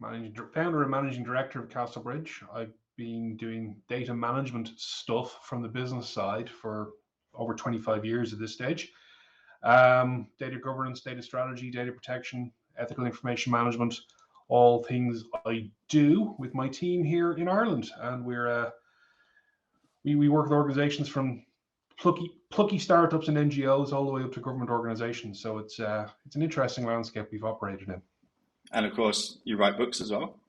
founder and managing director of Castlebridge. I've been doing data management stuff from the business side for over 25 years at this stage. Data governance, data strategy, data protection, ethical information management, all things I do with my team here in Ireland. And we work with organizations from plucky startups and NGOs all the way up to government organizations. So it's an interesting landscape we've operated in. And of course, you write books as well.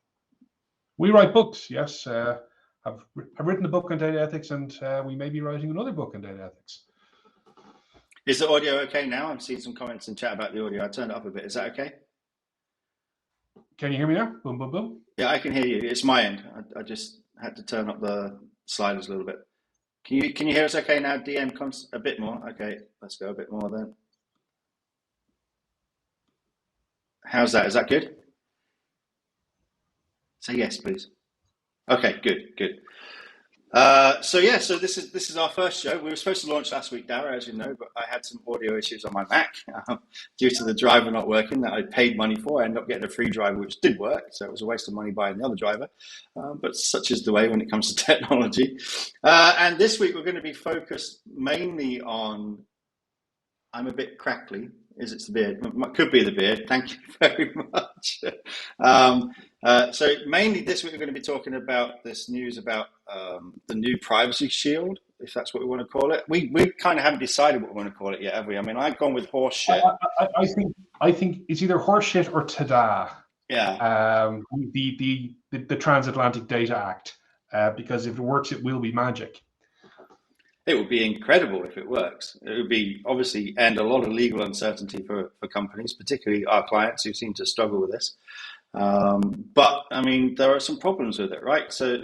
We write books, yes. I've written a book on data ethics, and we may be writing another book on data ethics. Is the audio okay now? I'm seeing some comments in chat about the audio. I turned it up a bit. Is that okay? Can you hear me now? Boom, boom, boom. Yeah, I can hear you. It's my end. I just had to turn up the sliders a little bit. Can you hear us okay now? DM a bit more. Okay, let's go a bit more then. How's that? Is that good? Say yes, please. Okay, good. So this is our first show. We were supposed to launch last week, Daragh, as you know, but I had some audio issues on my Mac due to the driver not working that I paid money for. I ended up getting a free driver, which did work, so it was a waste of money buying the other driver. But such is the way when it comes to technology. And this week we're going to be focused mainly on. I'm a bit crackly. Is it the beard? It could be the beard. Thank you very much. So mainly this week we're going to be talking about this news about the new privacy shield, if that's what we want to call it. We kind of haven't decided what we want to call it yet, have we? I mean, I've gone with horse shit. I think it's either horse shit or ta-da. Yeah. The Transatlantic Data Act, because if it works, it will be magic. It would be incredible if it works. It would be obviously end a lot of legal uncertainty for companies, particularly our clients who seem to struggle with this. But I mean, there are some problems with it, right? So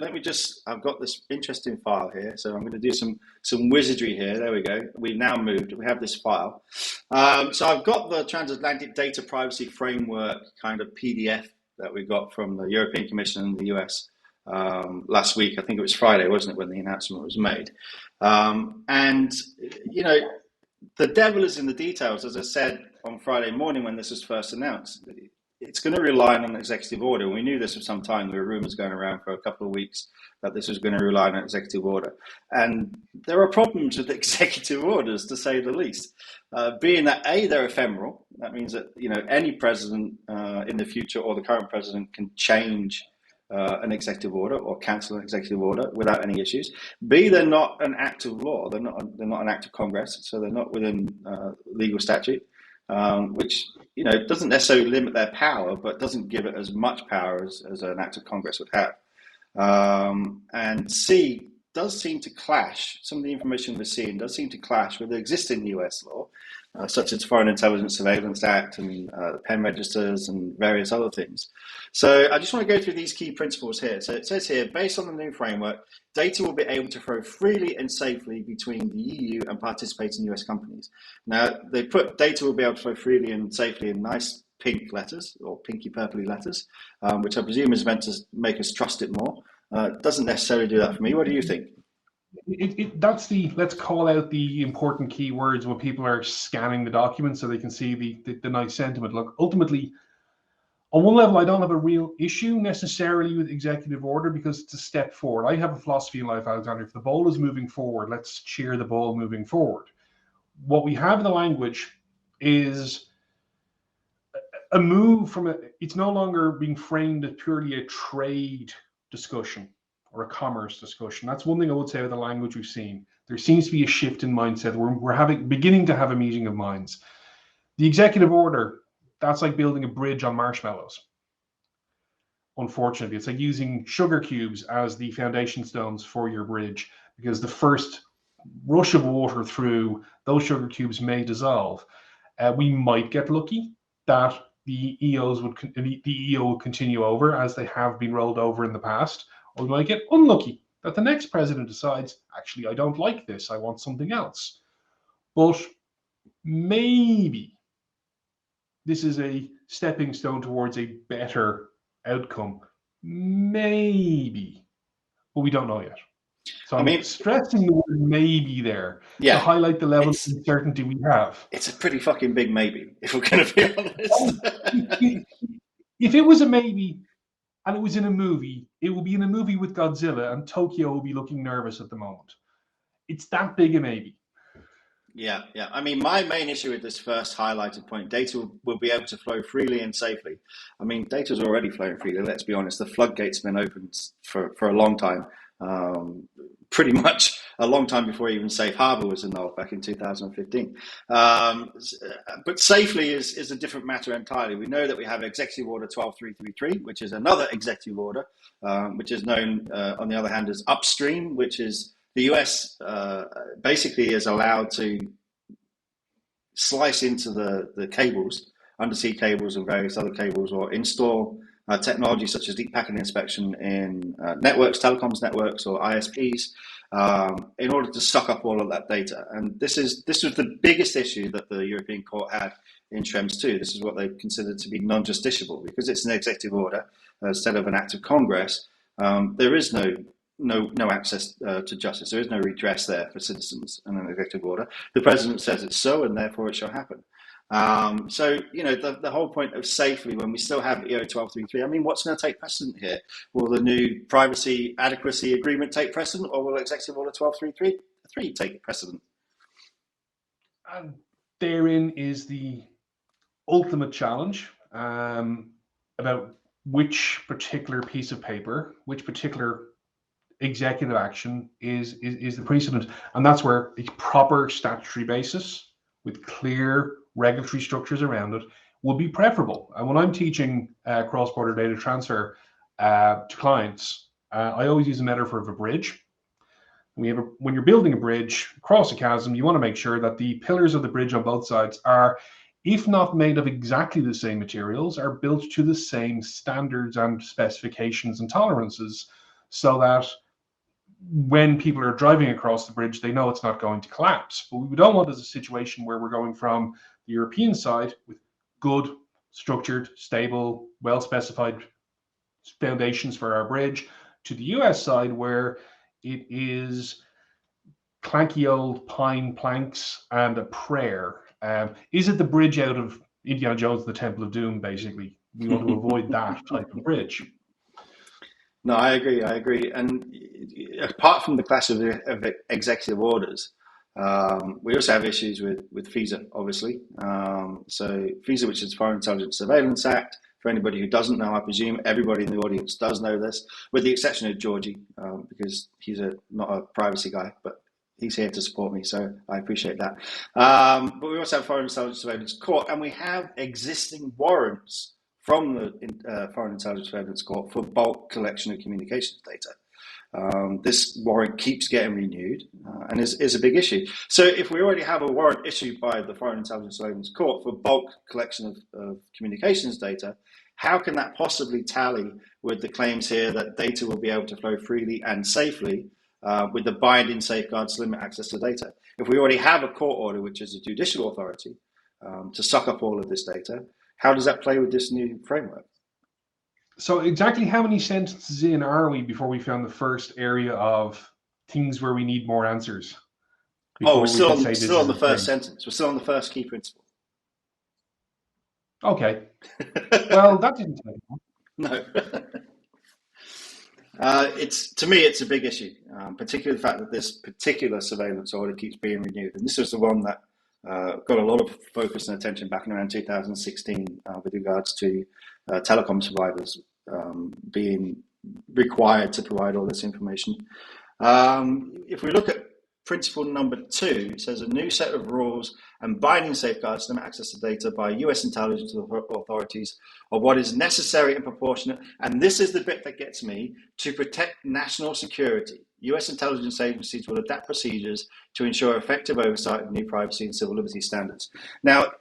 I've got this interesting file here. So I'm going to do some wizardry here. There we go. We've now moved. We have this file. So I've got the Transatlantic Data Privacy Framework kind of PDF that we got from the European Commission in the US. Last week, I think it was Friday, wasn't it, when the announcement was made? And, you know, the devil is in the details, as I said on Friday morning when this was first announced. It's going to rely on an executive order. We knew this for some time. There were rumors going around for a couple of weeks that this was going to rely on an executive order. And there are problems with executive orders, to say the least. Being that, A, they're ephemeral. That means that, you know, any president in the future or the current president can change an executive order or cancel an executive order without any issues. B, they're not an act of law. They're not an act of Congress, so they're not within legal statute, which, you know, doesn't necessarily limit their power, but doesn't give it as much power as an act of Congress would have. And C does seem to clash. Some of the information we're seeing does seem to clash with the existing US law, such as Foreign Intelligence Surveillance Act and pen registers and various other things. So I just want to go through these key principles here. So it says here, based on the new framework, data will be able to flow freely and safely between the EU and participating US companies. Now, they put data will be able to flow freely and safely in nice pink letters, or pinky purpley letters, which I presume is meant to make us trust it more. Doesn't necessarily do that for me. What do you think? Let's call out the important keywords when people are scanning the document so they can see the nice sentiment. Look, ultimately, on one level, I don't have a real issue necessarily with executive order because it's a step forward. I have a philosophy in life, Alexander. If the ball is moving forward, let's cheer the ball moving forward. What we have in the language is a move from it's no longer being framed as purely a trade discussion or a commerce discussion. That's one thing I would say with the language we've seen. There seems to be a shift in mindset. We're beginning to have a meeting of minds. The executive order, that's like building a bridge on marshmallows. Unfortunately, it's like using sugar cubes as the foundation stones for your bridge, because the first rush of water through those sugar cubes may dissolve. We might get lucky that the EO will continue over as they have been rolled over in the past, or we might get unlucky that the next president decides, actually, I don't like this, I want something else. But maybe this is a stepping stone towards a better outcome. Maybe, but we don't know yet. So I'm stressing the word maybe there to highlight the level of uncertainty we have. It's a pretty fucking big maybe, if we're going to be honest. If it was a maybe, and it was in a movie, it will be in a movie with Godzilla, and Tokyo will be looking nervous at the moment. It's that big a maybe. Yeah. I mean, my main issue with this first highlighted point, data will be able to flow freely and safely. I mean, data's already flowing freely, let's be honest. The floodgates have been opened for a long time, pretty much a long time before even Safe Harbor was annulled back in 2015. But safely is a different matter entirely. We know that we have Executive Order 12333, which is another executive order, which is known, on the other hand, as Upstream, which is the US basically is allowed to slice into the cables, undersea cables and various other cables, or install technology such as deep packet inspection in networks, telecoms networks, or ISPs, in order to suck up all of that data. And this was the biggest issue that the European Court had in Schrems 2. This is what they considered to be non-justiciable, because it's an executive order instead of an act of Congress. There is no access to justice. There is no redress there for citizens in an executive order. The president says it's so, and therefore it shall happen. So, the whole point of safely, when we still have EO 1233, I mean, what's going to take precedent here? Will the new privacy adequacy agreement take precedent, or will Executive Order 1233 take precedent? And therein is the ultimate challenge about which particular piece of paper, which particular executive action is the precedent. And that's where a proper statutory basis with clear regulatory structures around it would be preferable. And when I'm teaching cross-border data transfer to clients, I always use a metaphor of a bridge. When you're building a bridge across a chasm, you want to make sure that the pillars of the bridge on both sides are, if not made of exactly the same materials, are built to the same standards and specifications and tolerances, so that when people are driving across the bridge, they know it's not going to collapse. But what we don't want is a situation where we're going from the European side with good, structured, stable, well-specified foundations for our bridge to the US side, where it is clanky old pine planks and a prayer. Is it the bridge out of Indiana Jones and the Temple of Doom, basically? We want to avoid that type of bridge. No, I agree. And apart from the clash of executive orders, we also have issues with FISA, obviously. So FISA, which is Foreign Intelligence Surveillance Act, for anybody who doesn't know, I presume everybody in the audience does know this, with the exception of Georgie, because he's not a privacy guy, but he's here to support me, so I appreciate that. But we also have Foreign Intelligence Surveillance Court, and we have existing warrants from the Foreign Intelligence Surveillance Court for bulk collection of communications data. This warrant keeps getting renewed and is a big issue. So if we already have a warrant issued by the Foreign Intelligence Surveillance Court for bulk collection of communications data, how can that possibly tally with the claims here that data will be able to flow freely and safely with the binding safeguards to limit access to data? If we already have a court order, which is a judicial authority, to suck up all of this data, how does that play with this new framework? So exactly how many sentences in are we before we found the first area of things where we need more answers? Oh, we're still on the first sentence. We're still on the first key principle. Okay. Well, that didn't take long. No. To me, it's a big issue, particularly the fact that this particular surveillance order keeps being renewed. And this was the one that got a lot of focus and attention back in around 2016 with regards to telecoms providers being required to provide all this information. If we look at principle number 2, it says a new set of rules and binding safeguards to limit access to data by US intelligence authorities of what is necessary and proportionate. And this is the bit that gets me: to protect national security. US intelligence agencies will adapt procedures to ensure effective oversight of new privacy and civil liberty standards. Now,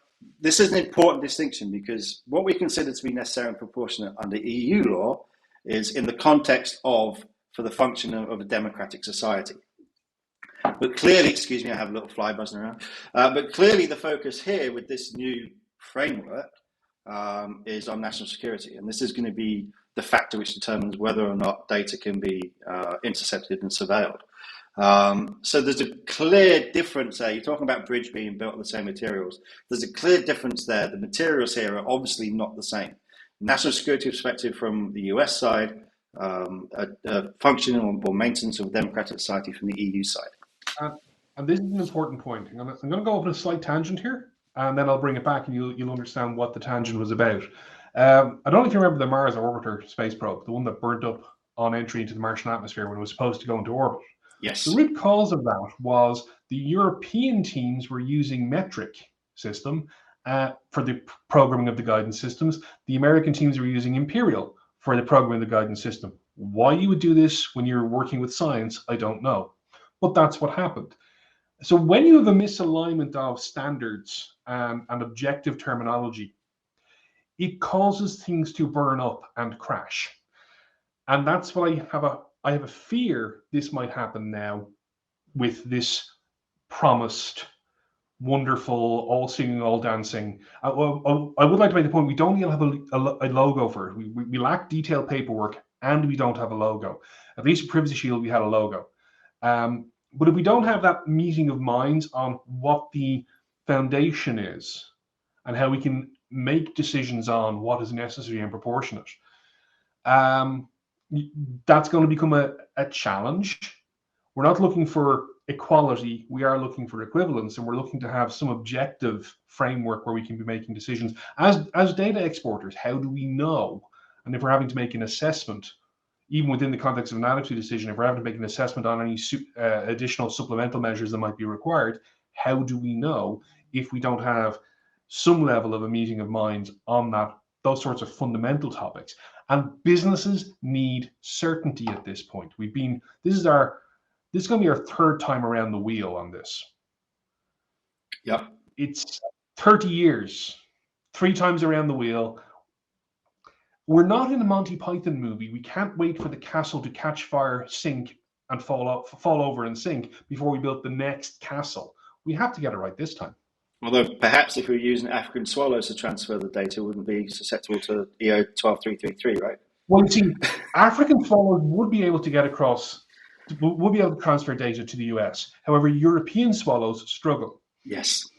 this is an important distinction, because what we consider to be necessary and proportionate under EU law is in the context of, for the function of a democratic society. But clearly, excuse me, I have a little fly buzzing around. But clearly the focus here with this new framework is on national security. And this is going to be the factor which determines whether or not data can be intercepted and surveilled. So there's a clear difference there. You're talking about bridge being built on the same materials. There's a clear difference there. The materials here are obviously not the same. national security perspective from the US side, a functioning or maintenance of a democratic society from the EU side. And this is an important point. I'm going to go off on a slight tangent here, and then I'll bring it back and you'll understand what the tangent was about. I don't know if you remember the Mars Orbiter space probe, the one that burnt up on entry into the Martian atmosphere when it was supposed to go into orbit. Yes. The root cause of that was the European teams were using metric system for the programming of the guidance systems. The American teams were using imperial for the programming of the guidance system. Why you would do this when you're working with science, I don't know. But that's what happened. So when you have a misalignment of standards and objective terminology, it causes things to burn up and crash. And that's what I have a fear this might happen now with this promised, wonderful, all singing, all dancing. I would like to make the point, we don't even have a logo for it. We lack detailed paperwork and we don't have a logo. At least with Privacy Shield, we had a logo. But if we don't have that meeting of minds on what the foundation is and how we can make decisions on what is necessary and proportionate, that's going to become a challenge. We're not looking for equality, we are looking for equivalence, and we're looking to have some objective framework where we can be making decisions. As data exporters, how do we know? And if we're having to make an assessment, even within the context of an adequacy decision, if we're having to make an assessment on any additional supplemental measures that might be required, how do we know if we don't have some level of a meeting of minds on those sorts of fundamental topics? And businesses need certainty at this point. This is going to be our third time around the wheel on this. Yep. It's 30 years, 3 times around the wheel. We're not in a Monty Python movie. We can't wait for the castle to catch fire, sink, and fall over and sink before we build the next castle. We have to get it right this time. Although perhaps if we were using African swallows to transfer the data, it wouldn't be susceptible to EO 12333, right? Well, you see, African swallows would be able to get across, would be able to transfer data to the US. However, European swallows struggle. Yes,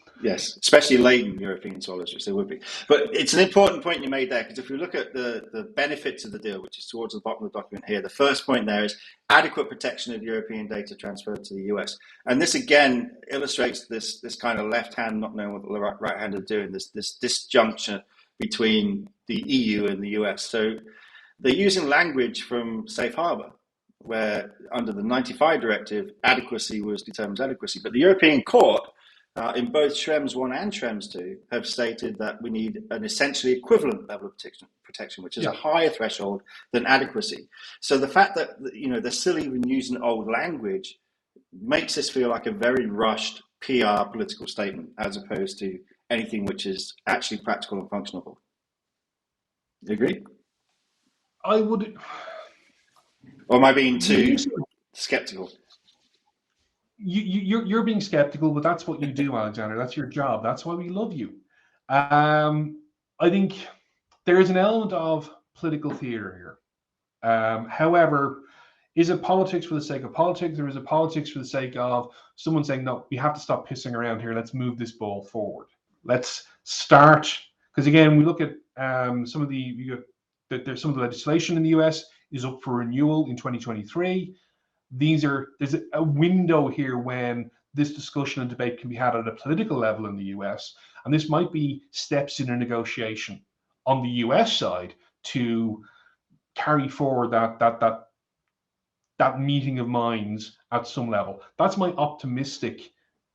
especially laden European swallows, which they would be. But it's an important point you made there, because if we look at the benefits of the deal, which is towards the bottom of the document here, the first point there is adequate protection of European data transferred to the US. And this again illustrates this kind of left hand not knowing what the right hand is doing, this disjuncture between the EU and the US. So they're using language from Safe Harbor, where under the 95 directive, adequacy was determined as adequacy. But the European Court, in both Schrems 1 and Schrems 2, have stated that we need an essentially equivalent level of protection, which is a higher threshold than adequacy. So the fact that they're still even using old language makes this feel like a very rushed PR political statement, as opposed to anything which is actually practical and functional. You agree? I would. Or am I being too skeptical? You're being skeptical, but that's what you do, Alexander. That's your job. That's why we love you. I think there is an element of political theater here. However, is it politics for the sake of politics, or is it politics for the sake of someone saying, no, we have to stop pissing around here. Let's move this ball forward. Let's start. Because again, we look at some of the legislation in the US is up for renewal in 2023. There's a window here when this discussion and debate can be had at a political level in the US, and this might be steps in a negotiation on the US side to carry forward that meeting of minds at some level. That's my optimistic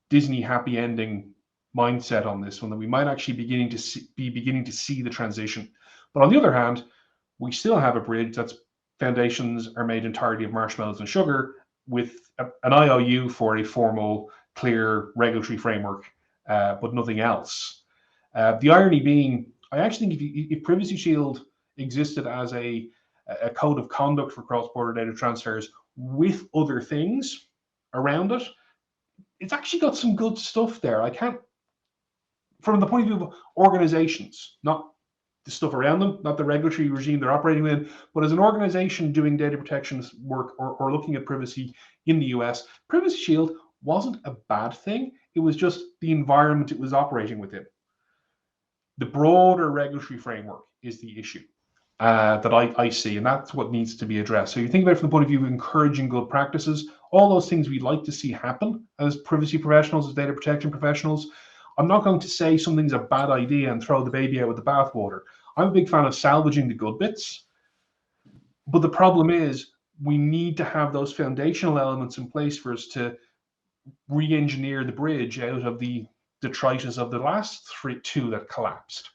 Disney happy ending mindset on this one, that we might actually be beginning to see the transition. But on the other hand, we still have a bridge that's foundations are made entirely of marshmallows and sugar, with an IOU for a formal, clear regulatory framework, but nothing else. The irony being, I actually think if Privacy Shield existed as a code of conduct for cross-border data transfers with other things around it, it's actually got some good stuff there. I can't, from the point of view of organizations, not the stuff around them, not the regulatory regime they're operating in, but as an organization doing data protection work or looking at privacy in the US, Privacy Shield wasn't a bad thing. It was just the environment it was operating within. The broader regulatory framework is the issue. that I see, and that's what needs to be addressed. So you think about it from the point of view of encouraging good practices, all those things we'd like to see happen as privacy professionals, as data protection professionals. I'm not going to say something's a bad idea and throw the baby out with the bathwater. I'm a big fan of salvaging the good bits, but the problem is we need to have those foundational elements in place for us to re-engineer the bridge out of the detritus of the last two that collapsed.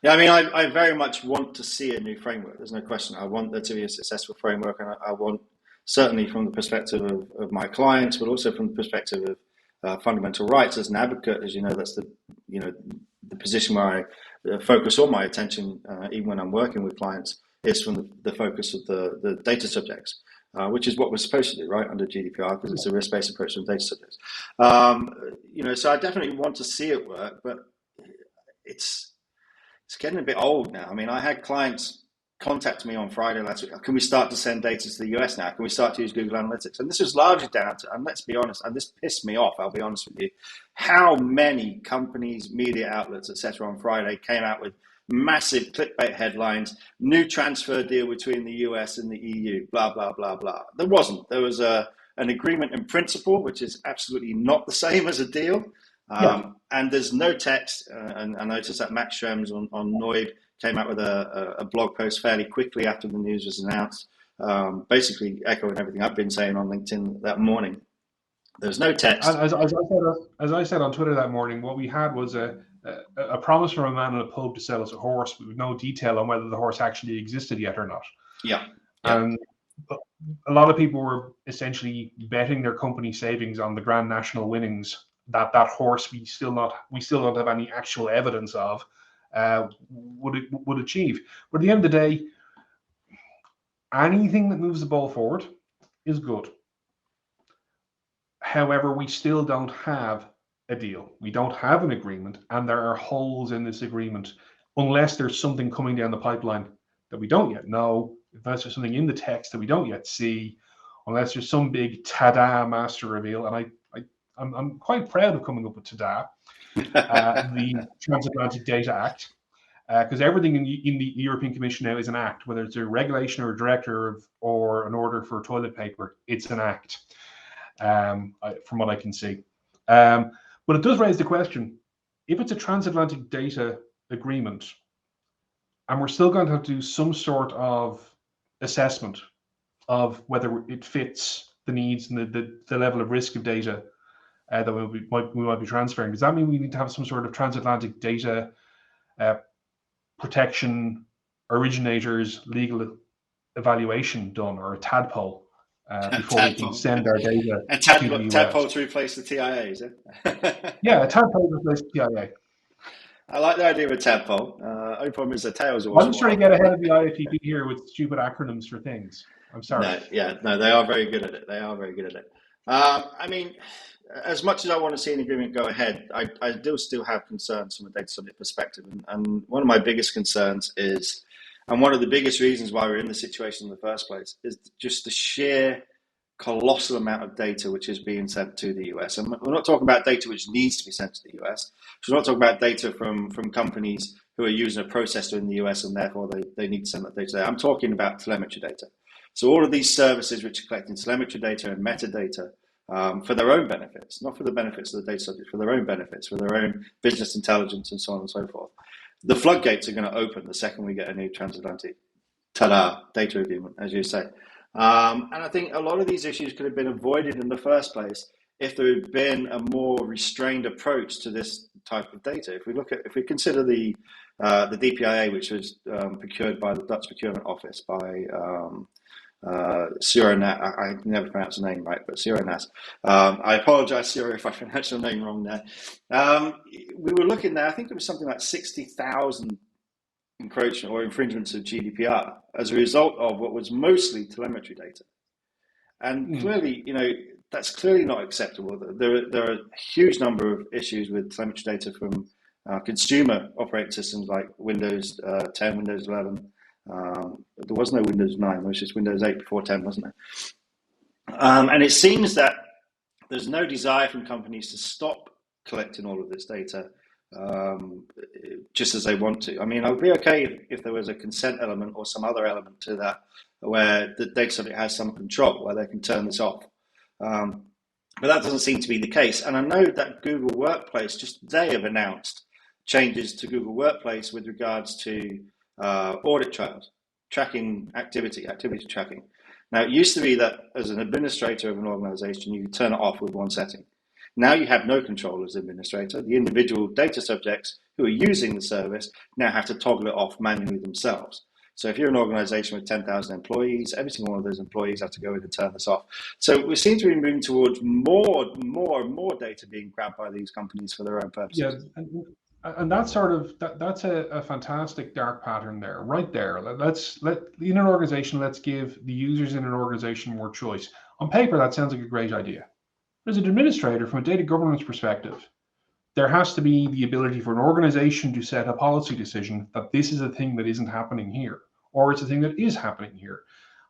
Yeah, I mean, I very much want to see a new framework. There's no question. I want there to be a successful framework, and I want, certainly from the perspective of my clients, but also from the perspective of fundamental rights as an advocate. As you know, that's the position where I focus all my attention, even when I'm working with clients, is from the focus of the data subjects. Which is what we're supposed to do, right, under GDPR, because it's a risk-based approach to data subjects. So I definitely want to see it work, but it's getting a bit old now. I mean, I had clients contact me on Friday last week. Can we start to send data to the US now? Can we start to use Google Analytics? And this was largely down to, and let's be honest, and this pissed me off, I'll be honest with you, how many companies, media outlets, etc. on Friday came out with massive clickbait headlines, new transfer deal between the US and the EU, blah, blah, blah, blah. There wasn't. There was an agreement in principle, which is absolutely not the same as a deal. And there's no text. And I noticed that Max Schrems on Noid came out with a blog post fairly quickly after the news was announced, basically echoing everything I've been saying on LinkedIn that morning. There's no text. As I said on Twitter that morning, what we had was a promise from a man in a pub to sell us a horse with no detail on whether the horse actually existed yet or not. Yeah. And a lot of people were essentially betting their company savings on the Grand National winnings that horse we still don't have any actual evidence of would achieve. But at the end of the day, anything that moves the ball forward is good. However, we still don't have a deal. We don't have an agreement, and there are holes in this agreement unless there's something coming down the pipeline that we don't yet know, unless there's something in the text that we don't yet see, unless there's some big ta-da master reveal. And I'm quite proud of coming up with ta-da, the Transatlantic Data Act, because everything in the European Commission now is an act, whether it's a regulation or a directive or an order for toilet paper, it's an act, from what I can see. But it does raise the question, if it's a transatlantic data agreement, and we're still going to have to do some sort of assessment of whether it fits the needs and the level of risk of data that we might be transferring, does that mean we need to have some sort of transatlantic data protection originators legal evaluation done, or a tadpole? Before we can send our data a tadpole to replace the TIA, is it? Yeah, a tadpole to replace the TIA. I like the idea of a tadpole. Only problem is the tail's always. I'm just trying to get ahead of the IFTP here with stupid acronyms for things. I'm sorry. No, they are very good at it. I mean, as much as I want to see an agreement go ahead, I do still have concerns from a data subject perspective. And one of my biggest concerns is, and one of the biggest reasons why we're in this situation in the first place, is just the sheer colossal amount of data which is being sent to the US. And we're not talking about data which needs to be sent to the US. We're not talking about data from companies who are using a processor in the US and therefore they need to send that data there. I'm talking about telemetry data. So all of these services which are collecting telemetry data and metadata for their own benefits, not for the benefits of the data subject, for their own benefits, for their own business intelligence and so on and so forth. The floodgates are going to open the second we get a new transatlantic data agreement, as you say. And I think a lot of these issues could have been avoided in the first place if there had been a more restrained approach to this type of data. If we consider the DPIA, which was procured by the Dutch Procurement Office by Surinat, I never pronounce the name right, but Surinat. I apologize, Siri, if I pronounced your name wrong there. We were looking there, I think it was something like 60,000 encroachment or infringements of GDPR as a result of what was mostly telemetry data. And clearly, that's clearly not acceptable. There are a huge number of issues with telemetry data from consumer operating systems like Windows 10, Windows 11. There was no Windows 9, there was just Windows 8 before 10, wasn't there? And it seems that there's no desire from companies to stop collecting all of this data just as they want to. I mean, I would be okay if there was a consent element or some other element to that where the data subject has some control, where they can turn this off. But that doesn't seem to be the case. And I know that Google Workplace just today have announced changes to Google Workplace with regards to audit trails, tracking activity tracking. Now, it used to be that as an administrator of an organization, you could turn it off with one setting. Now you have no control as administrator. The individual data subjects who are using the service now have to toggle it off manually themselves. So if you're an organization with 10,000 employees, every single one of those employees have to go in and turn this off. So we seem to be moving towards more and more data being grabbed by these companies for their own purposes. Yeah, and that's sort of that's a fantastic dark pattern there, right there. In an organization, let's give the users in an organization more choice. On paper, that sounds like a great idea. As an administrator, from a data governance perspective, there has to be the ability for an organization to set a policy decision that this is a thing that isn't happening here, or it's a thing that is happening here.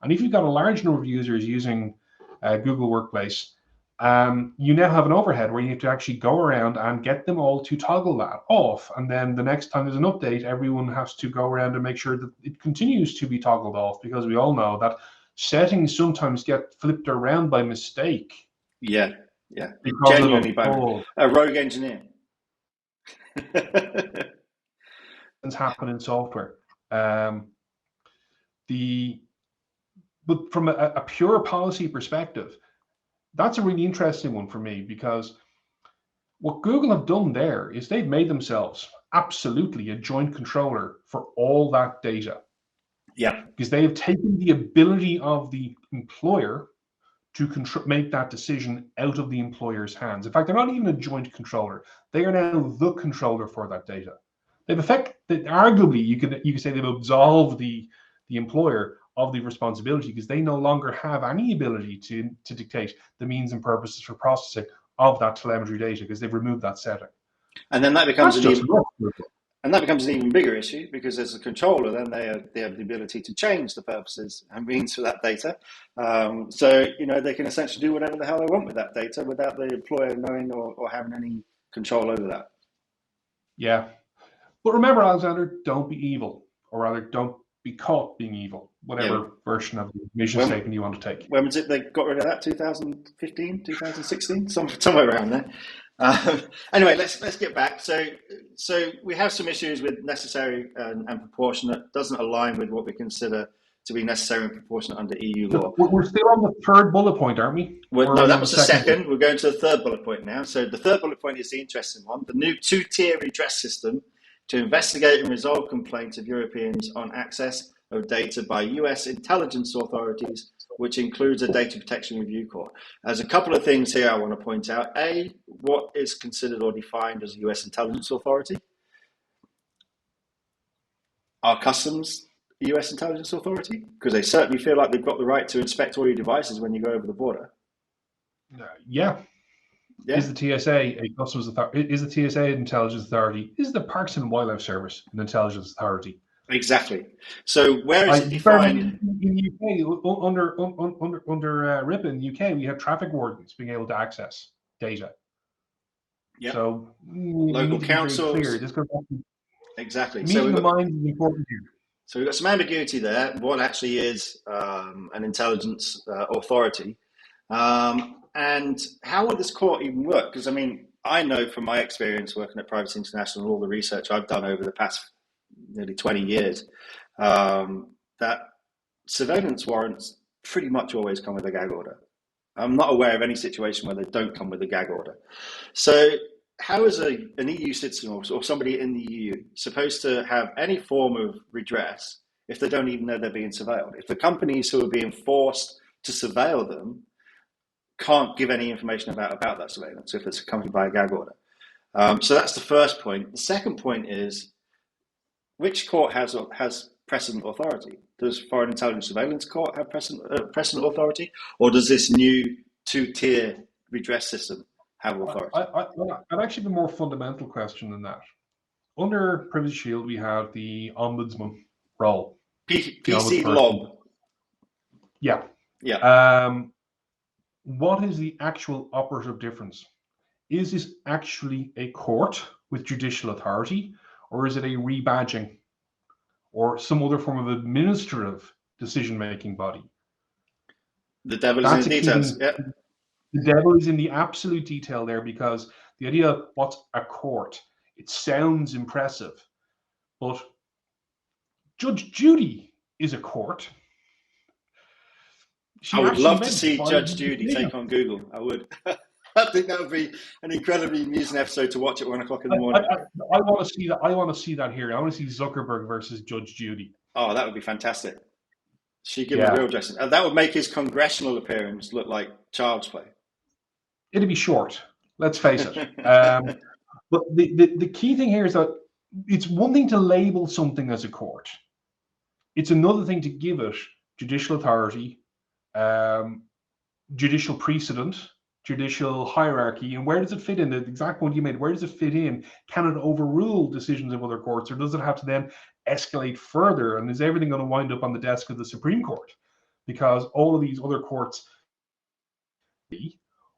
And if you've got a large number of users using Google Workplace, you now have an overhead where you have to actually go around and get them all to toggle that off. And then the next time there's an update, everyone has to go around and make sure that it continues to be toggled off, because we all know that settings sometimes get flipped around by mistake. Yeah. Genuinely by a rogue engineer. Things happen in software. But from a pure policy perspective, that's a really interesting one for me, because what Google have done there is they've made themselves absolutely a joint controller for all that data. Yeah. Because they have taken the ability of the employer to make that decision out of the employer's hands. In fact, they're not even a joint controller. They are now the controller for that data. Arguably, you could say they've absolved the employer of the responsibility, because they no longer have any ability to dictate the means and purposes for processing of that telemetry data, because they've removed that setting. And then that becomes an even bigger issue, because as a controller, then they have the ability to change the purposes and means for that data. So they can essentially do whatever the hell they want with that data without the employer knowing or having any control over that. Yeah, but remember, Alexander, don't be evil, or rather, don't be caught being evil, whatever version of the mission statement you want to take. When was it they got rid of that? 2015, 2016, somewhere around there. Anyway, let's get back. So we have some issues with necessary and proportionate. Doesn't align with what we consider to be necessary and proportionate under EU law. We're still on the third bullet point, aren't we? No, that was the second. We're going to the third bullet point now. So the third bullet point is the interesting one: the new two-tier redress system to investigate and resolve complaints of Europeans on access of data by US intelligence authorities, which includes a data protection review court. There's a couple of things here I want to point out. A, what is considered or defined as a US intelligence authority? Are customs a US intelligence authority? Because they certainly feel like they've got the right to inspect all your devices when you go over the border. Yeah. Is the TSA a customs authority? Is the TSA an intelligence authority? Is the Parks and Wildlife Service an intelligence authority? Exactly. So where is it defined? In the UK, under RIPA in the UK, we have traffic wardens being able to access data. Yeah. So local councils. Exactly. Meeting the minds is important here. So we've got some ambiguity there. What actually is an intelligence authority? And how will this court even work? Because, I mean, I know from my experience working at Privacy International and all the research I've done over the past nearly 20 years, that surveillance warrants pretty much always come with a gag order. I'm not aware of any situation where they don't come with a gag order. So how is an EU citizen or somebody in the EU supposed to have any form of redress if they don't even know they're being surveilled? If the companies who are being forced to surveil them can't give any information about that surveillance if it's accompanied by a gag order. So that's the first point. The second point is, which court has precedent authority? Does Foreign Intelligence Surveillance Court have precedent authority? Or does this new two-tier redress system have authority? I'd actually have a more fundamental question than that. Under Privacy Shield, we have the Ombudsman role. PC Lob. Yeah. Yeah. What is the actual operative difference is this actually a court with judicial authority, or is it a rebadging or some other form of administrative decision-making body? The devil is in That's the a key details. thing. Yeah. The devil is in the absolute detail there, because the idea of what's a court, it sounds impressive, but Judge Judy is a court. I would love to made see 5 Judge Judy million. take on Google. I would. I think that would be an incredibly amusing episode to watch at 1 o'clock in the morning. I want to see that. I want to see that here. I want to see Zuckerberg versus Judge Judy. Oh, that would be fantastic. She'd give him a real dressing. That would make his congressional appearance look like child's play. It'd be short. Let's face it. But the key thing here is that it's one thing to label something as a court. It's another thing to give it judicial authority, judicial precedent, judicial hierarchy, and where does it fit in? The exact point you made, where does it fit in? Can it overrule decisions of other courts, or does it have to then escalate further? And is everything going to wind up on the desk of the Supreme Court? Because all of these other courts,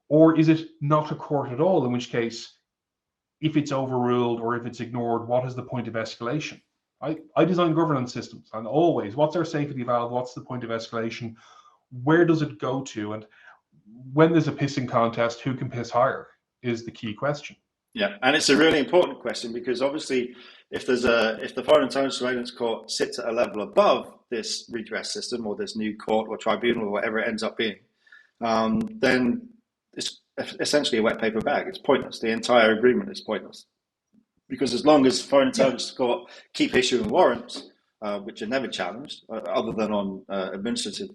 or is it not a court at all? In which case, if it's overruled or if it's ignored, what is the point of escalation? I design governance systems, and always, what's our safety valve? What's the point of escalation? Where does it go to? And when there's a pissing contest, who can piss higher is the key question. Yeah, and it's a really important question, because obviously, if the Foreign Intelligence Surveillance Court sits at a level above this redress system or this new court or tribunal or whatever it ends up being, then it's essentially a wet paper bag. It's pointless. The entire agreement is pointless, because as long as Foreign Intelligence Court keep issuing warrants, which are never challenged, other than on administrative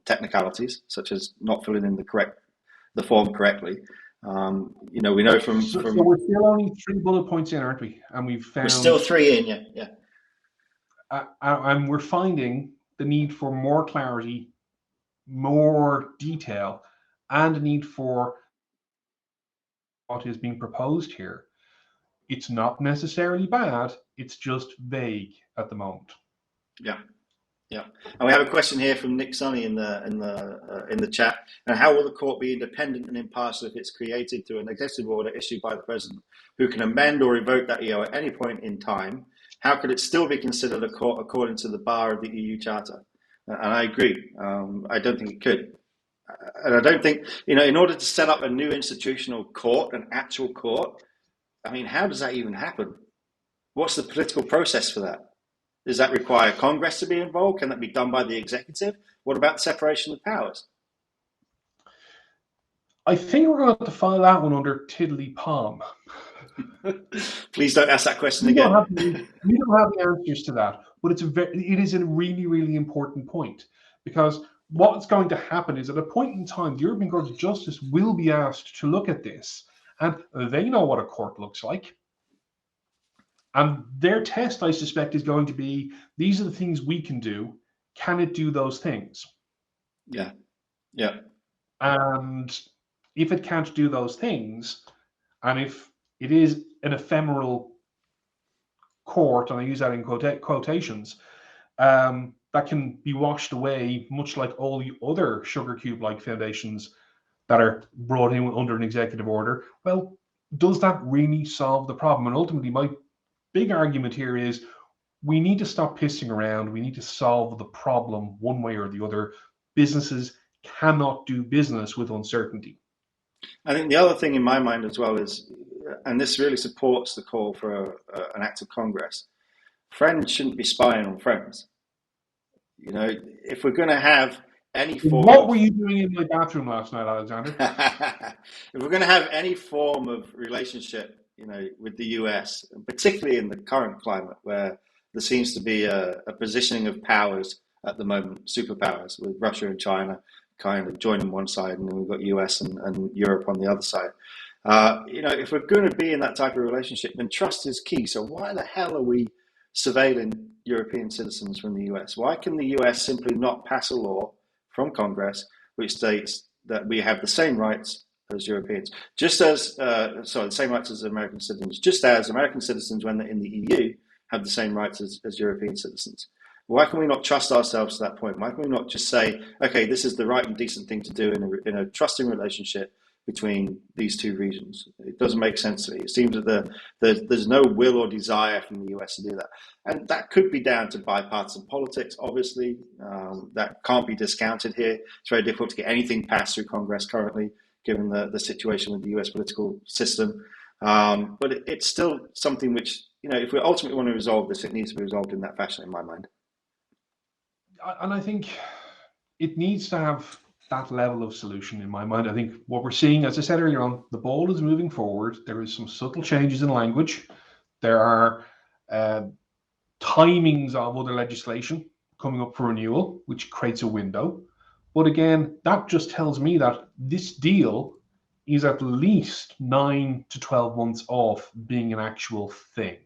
technicalities, such as not filling in the form correctly. We know from So we're still only 3 bullet points in, aren't we? And we're still 3 in, yeah. And we're finding the need for more clarity, more detail, and a need for what is being proposed here. It's not necessarily bad, it's just vague at the moment. Yeah. And we have a question here from Nick Sonny in the chat. And how will the court be independent and impartial if it's created through an executive order issued by the president, who can amend or revoke that EO at any point in time? How could it still be considered a court according to the bar of the EU Charter? And I agree. I don't think it could. And I don't think, in order to set up a new institutional court, an actual court, I mean, how does that even happen? What's the political process for that? Does that require Congress to be involved? Can that be done by the executive? What about separation of powers? I think we're going to have to file that one under tiddly palm. Please don't ask that question again. We don't have the answers to that, but it is a really, really important point, because what's going to happen is at a point in time, the European Court of Justice will be asked to look at this, and they know what a court looks like. And their test, I suspect, is going to be, these are the things we can do. Can it do those things? Yeah. And if it can't do those things, and if it is an ephemeral court, and I use that in quotations, that can be washed away, much like all the other sugar cube-like foundations that are brought in under an executive order, well, does that really solve the problem? And ultimately, my big argument here is we need to stop pissing around. We need to solve the problem one way or the other. Businesses cannot do business with uncertainty. I think the other thing in my mind as well is, and this really supports the call for an act of Congress, friends shouldn't be spying on friends. If we're going to have any form... What were you doing in my bathroom last night, Alexander? If we're going to have any form of relationship, with the US, particularly in the current climate where there seems to be a positioning of powers at the moment, superpowers, with Russia and China kind of joining one side, and then we've got US and Europe on the other side. If we're going to be in that type of relationship, then trust is key. So why the hell are we surveilling European citizens from the US? Why can the US simply not pass a law from Congress which states that we have the same rights as Europeans, the same rights as American citizens, just as American citizens, when they're in the EU, have the same rights as European citizens? Why can we not trust ourselves to that point? Why can we not just say, okay, this is the right and decent thing to do in a trusting relationship between these two regions. It doesn't make sense to me. It seems that there's no will or desire from the US to do that. And that could be down to bipartisan politics, obviously. That can't be discounted here. It's very difficult to get anything passed through Congress currently, given the situation with the US political system. But it's still something which, if we ultimately want to resolve this, it needs to be resolved in that fashion, in my mind. And I think it needs to have that level of solution in my mind. I think what we're seeing, as I said earlier on, the ball is moving forward. There is some subtle changes in language. There are timings of other legislation coming up for renewal, which creates a window. But again, that just tells me that this deal is at least 9 to 12 months off being an actual thing,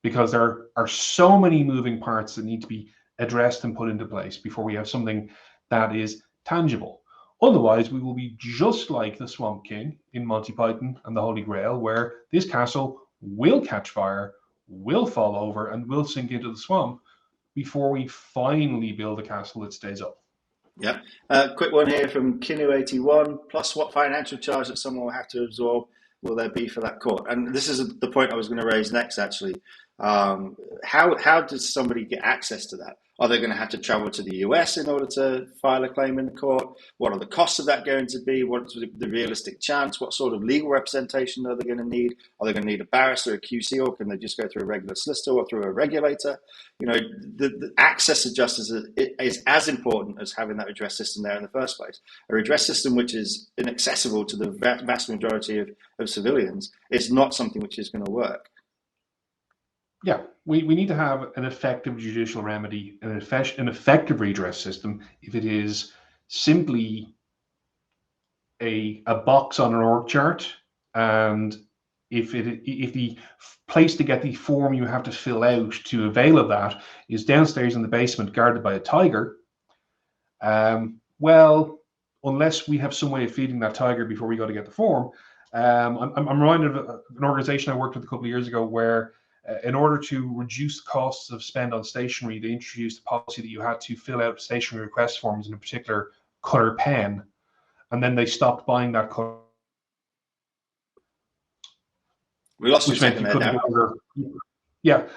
because there are so many moving parts that need to be addressed and put into place before we have something that is tangible. Otherwise, we will be just like the Swamp King in Monty Python and the Holy Grail, where this castle will catch fire, will fall over, and will sink into the swamp before we finally build a castle that stays up. Yeah. Quick one here from Kinu81. Plus, what financial charge that someone will have to absorb will there be for that court? And this is the point I was going to raise next, actually. How does somebody get access to that? Are they going to have to travel to the US in order to file a claim in the court? What are the costs of that going to be? What's the realistic chance? What sort of legal representation are they going to need? Are they going to need a barrister, a QC, or can they just go through a regular solicitor or through a regulator? The access to justice is as important as having that redress system there in the first place. A redress system which is inaccessible to the vast majority of civilians is not something which is going to work. Yeah, we need to have an effective judicial remedy, an effective redress system. If it is simply a box on an org chart, and if the place to get the form you have to fill out to avail of that is downstairs in the basement guarded by a tiger, well, unless we have some way of feeding that tiger before we go to get the form, I'm reminded of an organization I worked with a couple of years ago where in order to reduce the costs of spend on stationery, they introduced a policy that you had to fill out stationery request forms in a particular color pen, and then they stopped buying that color. We lost you second there, Daragh. Yeah.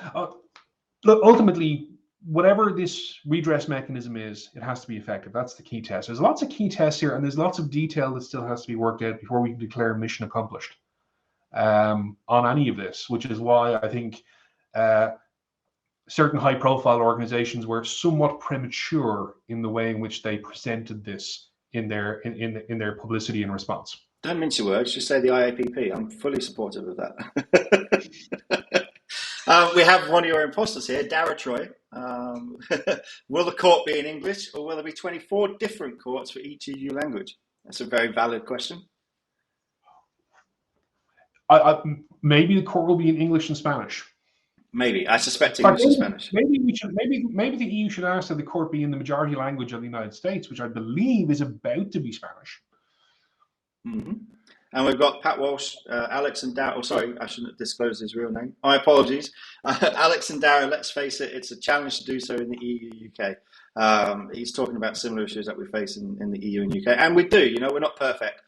Look, ultimately, whatever this redress mechanism is, it has to be effective. That's the key test. There's lots of key tests here, and there's lots of detail that still has to be worked out before we can declare mission accomplished on any of this, which is why I think certain high-profile organizations were somewhat premature in the way in which they presented this in their publicity and response. Don't mince your words, just say the IAPP. I'm fully supportive of that. We have one of your imposters here, Daragh Troy. Will the court be in English, or will there be 24 different courts for each EU language? That's a very valid question. Maybe the court will be in English and Spanish. Maybe. I suspect English and Spanish. Maybe the EU should ask that the court be in the majority language of the United States, which I believe is about to be Spanish. Mm-hmm. And we've got Pat Walsh, Alex and Daragh. Oh, sorry, I shouldn't have disclosed his real name. My apologies. Alex and Daragh, let's face it, it's a challenge to do so in the EU UK. He's talking about similar issues that we face in the EU and UK. And we do, we're not perfect.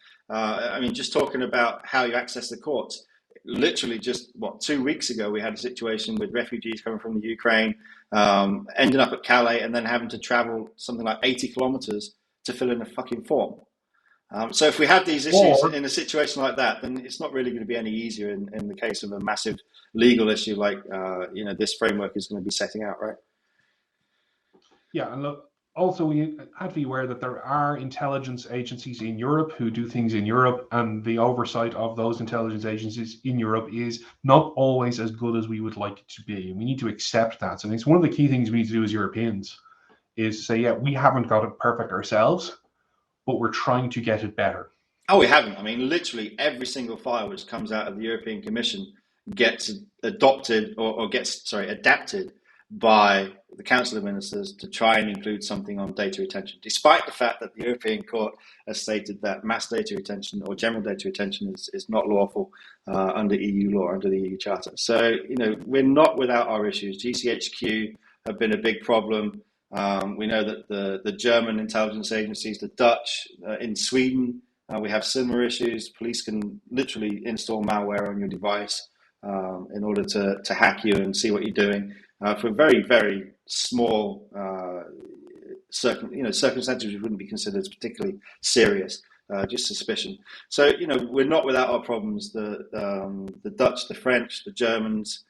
Just talking about how you access the courts. Literally just, 2 weeks ago, we had a situation with refugees coming from the Ukraine, ending up at Calais and then having to travel something like 80 kilometers to fill in a fucking form. So if we have these issues in a situation like that, then it's not really going to be any easier in the case of a massive legal issue like, this framework is going to be setting out, right? Yeah, and look, also we have to be aware that there are intelligence agencies in Europe who do things in Europe, and the oversight of those intelligence agencies in Europe is not always as good as we would like it to be. And we need to accept that. So I think it's one of the key things we need to do as Europeans is say, yeah, we haven't got it perfect ourselves, but we're trying to get it better. Oh, we haven't. Literally every single file which comes out of the European Commission gets adopted or gets adapted by the Council of Ministers to try and include something on data retention, despite the fact that the European Court has stated that mass data retention or general data retention is not lawful under EU law, under the EU Charter. So, we're not without our issues. GCHQ have been a big problem. We know that the German intelligence agencies, the Dutch, in Sweden, We have similar issues. Police can literally install malware on your device in order to hack you and see what you're doing for very, very small circumstances which wouldn't be considered as particularly serious, just suspicion. So, we're not without our problems. The Dutch, the French, the Germans,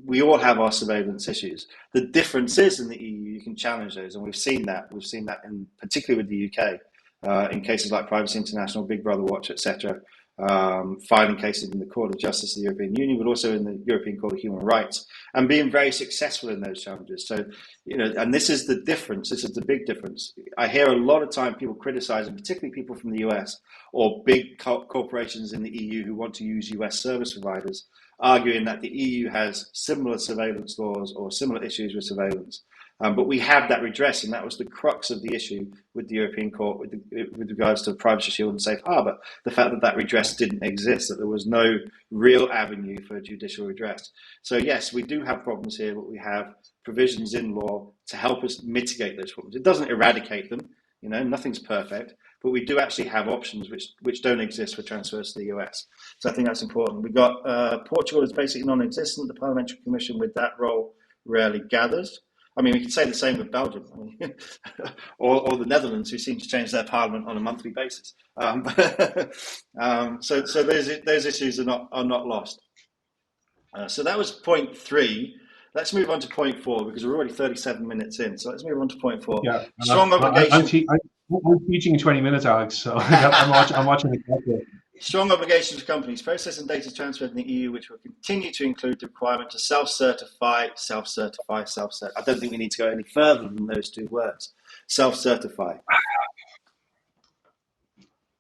we all have our surveillance issues. The difference is in the EU, you can challenge those, and we've seen that. We've seen that particularly with the UK, in cases like Privacy International, Big Brother Watch, etc., filing cases in the Court of Justice of the European Union, but also in the European Court of Human Rights, and being very successful in those challenges. So, and this is the difference. This is the big difference. I hear a lot of time people criticizing, particularly people from the US or big corporations in the EU who want to use US service providers, arguing that the EU has similar surveillance laws or similar issues with surveillance. But we have that redress, and that was the crux of the issue with the European Court with regards to Privacy Shield and Safe Harbour. The fact that redress didn't exist, that there was no real avenue for judicial redress. So yes, we do have problems here, but we have provisions in law to help us mitigate those problems. It doesn't eradicate them, nothing's perfect, but we do actually have options which don't exist for transfers to the US. So I think that's important. We've got Portugal is basically non-existent. The Parliamentary Commission with that role rarely gathers. I mean, we could say the same with Belgium, or the Netherlands, who seem to change their parliament on a monthly basis. So those issues are not lost. So that was point 3. Let's move on to point 4, because we're already 37 minutes in. So let's move on to point 4. Yeah, Strong obligation. I'm teaching 20 minutes, Alex. So I'm watching the clock. Strong obligations for companies processing data transferred in the EU, which will continue to include the requirement to self-certify. I don't think we need to go any further than those 2 words. Self-certify.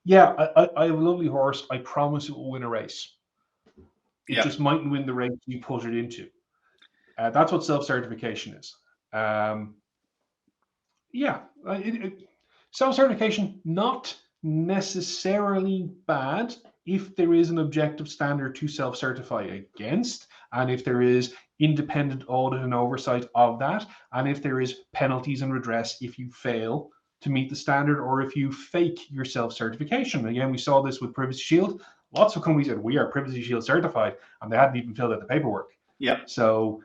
Yeah, I have a lovely horse. I promise it will win a race. It just mightn't win the race you put it into. That's what self-certification is. Self-certification, not necessarily bad if there is an objective standard to self-certify against, and if there is independent audit and oversight of that, and if there is penalties and redress if you fail to meet the standard or if you fake your self-certification. Again, we saw this with Privacy Shield. Lots of companies said, we are Privacy Shield certified, and they hadn't even filled out the paperwork. Yeah. So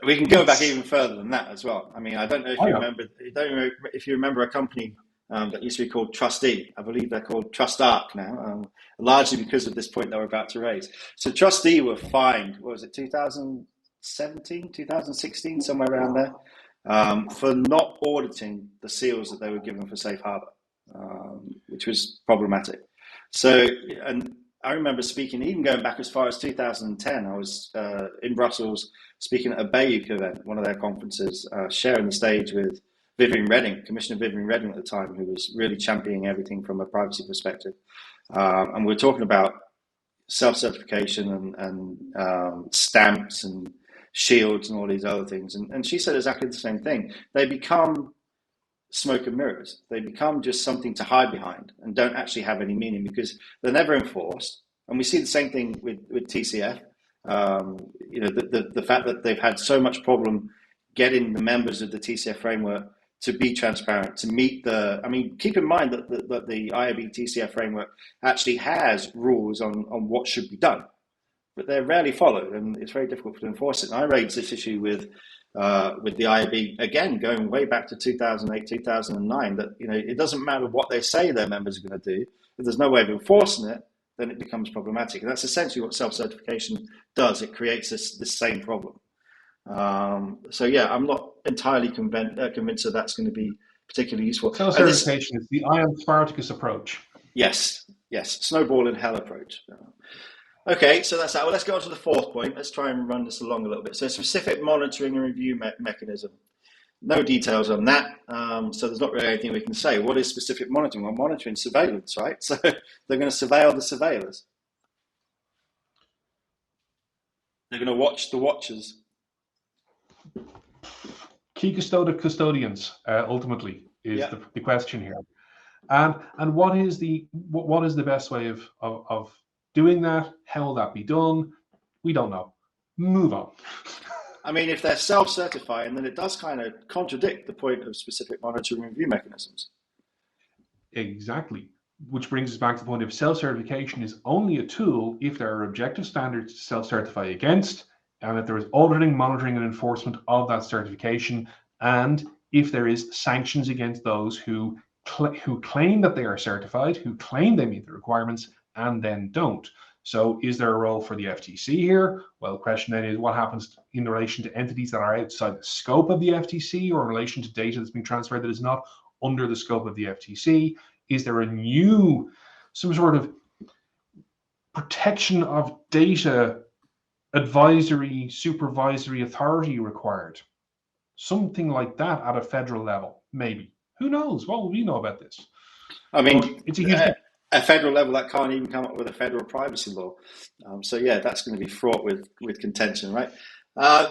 we can go back even further than that as well. I mean, I don't know if you remember a company that used to be called Trustee. I believe they're called TrustArc now, largely because of this point that we're about to raise. So Trustee were fined, what was it, 2017, 2016, somewhere around there, for not auditing the seals that they were given for Safe Harbour, which was problematic. So, and I remember speaking, even going back as far as 2010, I was in Brussels speaking at a Bayuk event, one of their conferences, sharing the stage with Viviane Reding, Commissioner Viviane Reding at the time, who was really championing everything from a privacy perspective. And we were talking about self-certification and stamps and shields and all these other things. And she said exactly the same thing. They become smoke and mirrors. They become just something to hide behind and don't actually have any meaning because they're never enforced. And we see the same thing with TCF. The fact that they've had so much problem getting the members of the TCF framework to be transparent, to meet keep in mind that the IAB TCF framework actually has rules on what should be done, but they're rarely followed, and it's very difficult to enforce it. And I raised this issue with the IAB, again, going way back to 2008, 2009, that it doesn't matter what they say their members are going to do. If there's no way of enforcing it, then it becomes problematic. And that's essentially what self-certification does. It creates this same problem. I'm not entirely convinced that that's going to be particularly useful. Self-certification is the I am Spartacus approach. Yes, snowball in hell approach. Okay, so that's that. Well, let's go on to the 4th point. Let's try and run this along a little bit. So specific monitoring and review mechanism. No details on that. So there's not really anything we can say. What is specific monitoring? Well, monitoring surveillance, right? So they're going to surveil the surveillors. They're going to watch the watchers. Key custodians, ultimately, is the question here. And what is the best way of doing that? How will that be done? We don't know. Move on. I mean, if they're self-certifying, then it does kind of contradict the point of specific monitoring and review mechanisms. Exactly. Which brings us back to the point of self-certification is only a tool if there are objective standards to self-certify against, and if there is auditing, monitoring, and enforcement of that certification, and if there is sanctions against those who claim that they are certified, who claim they meet the requirements, and then don't. So is there a role for the FTC here? Well, the question then is what happens in relation to entities that are outside the scope of the FTC, or in relation to data that's being transferred that is not under the scope of the FTC? Is there some sort of protection of data advisory, supervisory authority required? Something like that at a federal level, maybe. Who knows? What will we know about this? I mean, it's a huge a federal level that can't even come up with a federal privacy law. So yeah, that's going to be fraught with contention, right?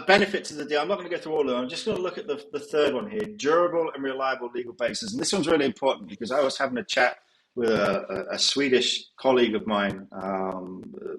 Benefit to the deal. I'm not going to go through all of them. I'm just going to look at the third one here: durable and reliable legal basis. And this one's really important because I was having a chat with a Swedish colleague of mine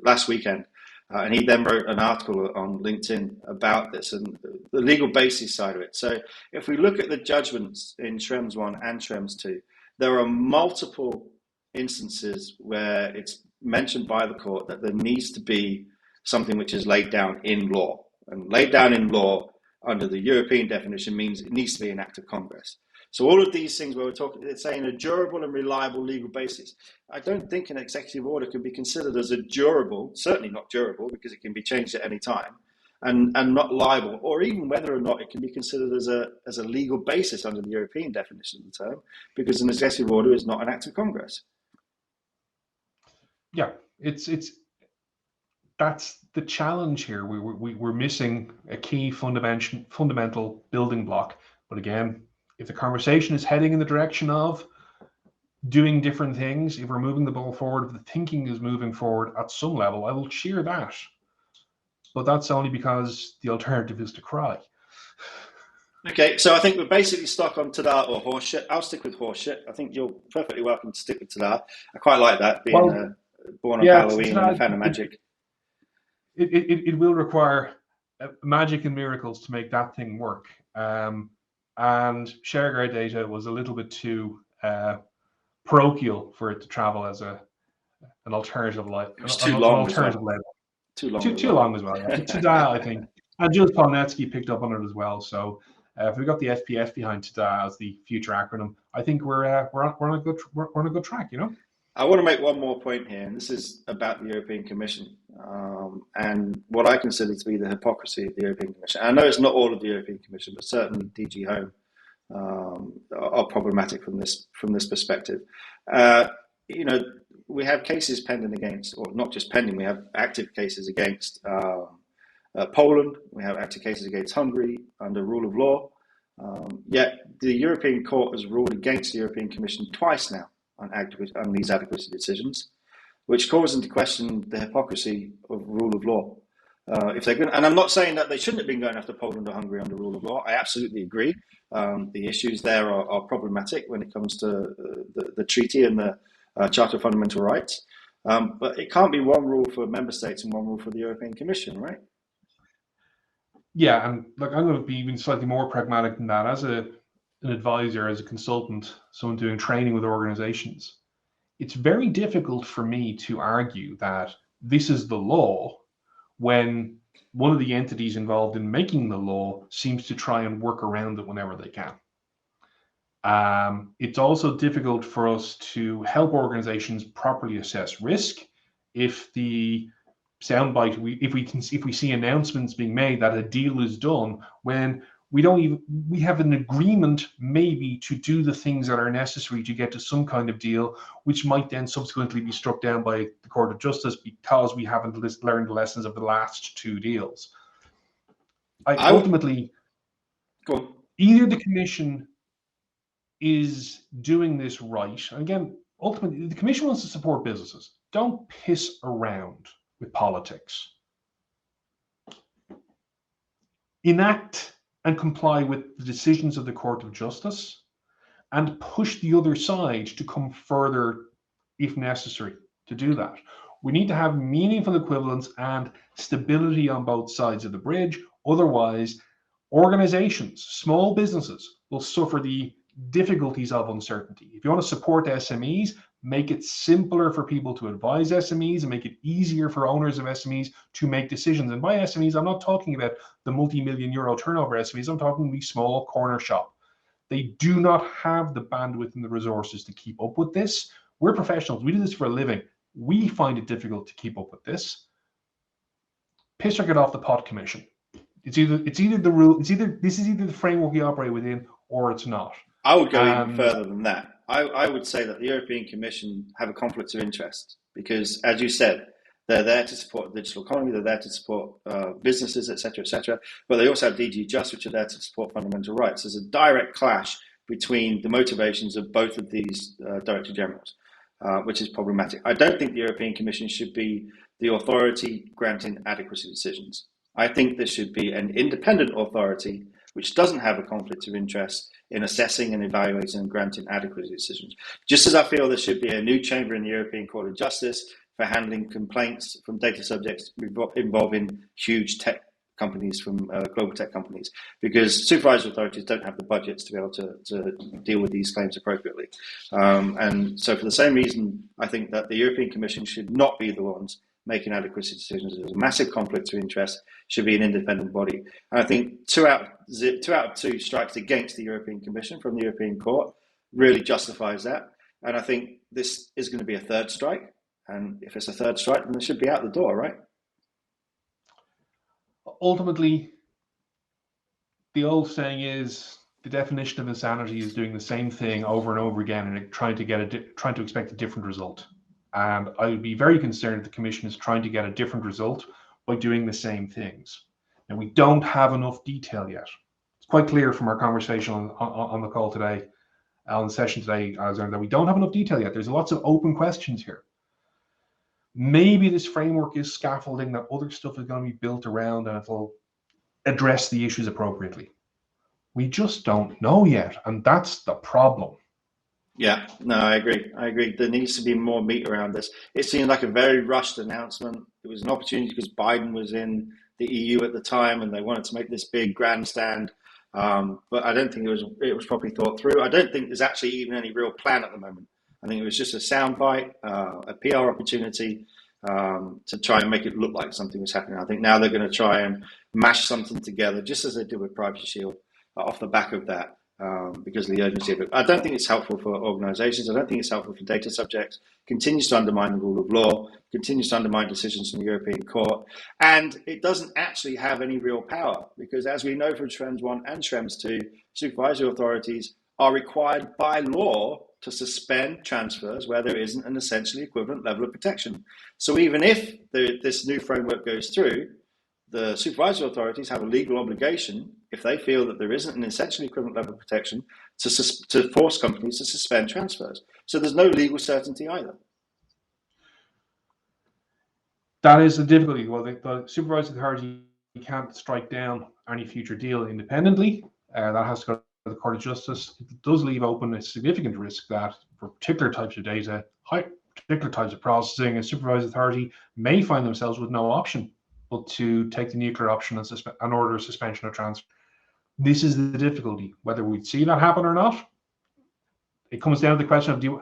last weekend, and he then wrote an article on LinkedIn about this and the legal basis side of it. So if we look at the judgments in Schrems 1 and Schrems 2, there are multiple instances where it's mentioned by the court that there needs to be something which is laid down in law. And laid down in law under the European definition means it needs to be an act of Congress. So all of these things where we're talking, it's saying a durable and reliable legal basis. I don't think an executive order can be considered as a durable, certainly not durable, because it can be changed at any time, and not liable, or even whether or not it can be considered as a legal basis under the European definition of the term, because an executive order is not an act of Congress. Yeah, that's the challenge here. We're missing a key fundamental building block. But again, if the conversation is heading in the direction of doing different things, if we're moving the ball forward, if the thinking is moving forward at some level, I will cheer that. But that's only because the alternative is to cry. Okay, so I think we're basically stuck on Tada or horseshit. I'll stick with horseshit. I think you're perfectly welcome to stick with Tada. I quite like that, being born on Halloween and a fan of magic. It will require magic and miracles to make that thing work. And ShareGuard data was a little bit too parochial for it to travel as an alternative life. It was too long as well. Too long as well. Yeah. Tada, I think. And Jules Polnetsky picked up on it as well. So if we got the SPF behind Tada as the future acronym, I think we're on a good track. You know. I want to make one more point here, and this is about the European Commission and what I consider to be the hypocrisy of the European Commission. I know it's not all of the European Commission, but certainly DG Home are problematic from this perspective. We have cases pending against, or not just pending, we have active cases against Poland. We have active cases against Hungary under rule of law. Yet the European Court has ruled against the European Commission twice now on these adequacy decisions, which calls into question the hypocrisy of rule of law. If they're going, and I'm not saying that they shouldn't have been going after Poland or Hungary under rule of law. I absolutely agree. The issues there are problematic when it comes to the treaty and the Charter of Fundamental Rights. But it can't be one rule for member states and one rule for the European Commission, right? Yeah, and look, I'm going to be even slightly more pragmatic than that. As an advisor, as a consultant, someone doing training with organizations, it's very difficult for me to argue that this is the law when one of the entities involved in making the law seems to try and work around it whenever they can. It's also difficult for us to help organizations properly assess risk if the soundbite, if we see announcements being made that a deal is done when we have an agreement maybe to do the things that are necessary to get to some kind of deal, which might then subsequently be struck down by the Court of Justice because we haven't learned the lessons of the last two deals. Ultimately, either the Commission is doing this right, and again, ultimately, the Commission wants to support businesses. Don't piss around with politics. Enact and comply with the decisions of the Court of Justice and push the other side to come further if necessary to do that. We need to have meaningful equivalence and stability on both sides of the bridge. Otherwise, organizations, small businesses will suffer the difficulties of uncertainty. If you want to support SMEs, make it simpler for people to advise SMEs and make it easier for owners of SMEs to make decisions. And by SMEs, I'm not talking about the multi-million euro turnover SMEs. I'm talking the small corner shop. They do not have the bandwidth and the resources to keep up with this. We're professionals. We do this for a living. We find it difficult to keep up with this. Piss or get off the pot commission. It's either the rule. This is either the framework we operate within, or it's not. I would go even further than that. I would say that the European Commission have a conflict of interest because, as you said, they're there to support the digital economy, they're there to support businesses, etc., but they also have DG Just, which are there to support fundamental rights. There's a direct clash between the motivations of both of these Director Generals, which is problematic. I don't think the European Commission should be the authority granting adequacy decisions. I think there should be an independent authority which doesn't have a conflict of interest in assessing and evaluating and granting adequacy decisions. Just as I feel there should be a new chamber in the European Court of Justice for handling complaints from data subjects involving huge tech companies, from global tech companies, because supervisory authorities don't have the budgets to be able to deal with these claims appropriately. And so for the same reason, I think that the European Commission should not be the ones making adequacy decisions. There's a massive conflict of interest, should be an independent body. And I think two out of two strikes against the European Commission from the European Court really justifies that. And I think this is going to be a third strike. And if it's a third strike, then it should be out the door, right? Ultimately, the old saying is the definition of insanity is doing the same thing over and over again and trying to expect a different result. And I would be very concerned if the Commission is trying to get a different result by doing the same things. And we don't have enough detail yet. It's quite clear from our conversation on the call today, on the session today, that we don't have enough detail yet. There's lots of open questions here. Maybe this framework is scaffolding that other stuff is going to be built around and it'll address the issues appropriately. We just don't know yet, and that's the problem. Yeah, no, I agree. There needs to be more meat around this. It seemed like a very rushed announcement. It was an opportunity because Biden was in the EU at the time and they wanted to make this big grandstand. But I don't think it was properly thought through. I don't think there's actually even any real plan at the moment. I think it was just a soundbite, a PR opportunity to try and make it look like something was happening. I think now they're going to try and mash something together, just as they did with Privacy Shield, off the back of that. Because of the urgency of it. I don't think it's helpful for organizations. I don't think it's helpful for data subjects. Continues to undermine the rule of law, continues to undermine decisions from the European Court, and it doesn't actually have any real power because, as we know from Schrems 1 and Schrems 2, supervisory authorities are required by law to suspend transfers where there isn't an essentially equivalent level of protection. So even if this new framework goes through, the supervisory authorities have a legal obligation, if they feel that there isn't an essentially equivalent level of protection, to force companies to suspend transfers. So there's no legal certainty either. That is the difficulty. Well, the supervisory authority can't strike down any future deal independently. That has to go to the Court of Justice. It does leave open a significant risk that for particular types of data, particular types of processing, a supervisory authority may find themselves with no option but to take the nuclear option and order a suspension of transfer. This is the difficulty. Whether we'd see that happen or not, it comes down to the question of do